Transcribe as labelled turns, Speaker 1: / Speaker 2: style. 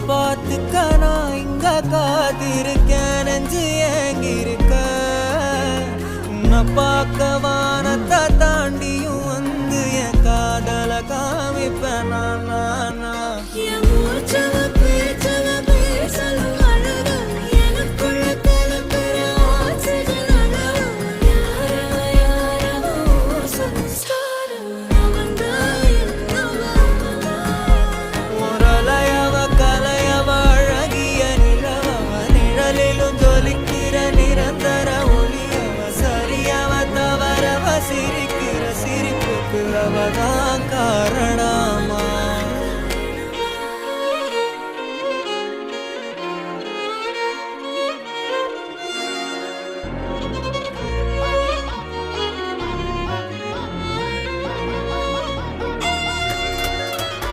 Speaker 1: பார்த்துக்க நான் இங்க காத்திருக்கேன் நெஞ்சு ஏங்கிருக்க உன்னை பார்க்க வானத்தை தாண்டியும் வந்து என் காதல காமிப்பேன் நான்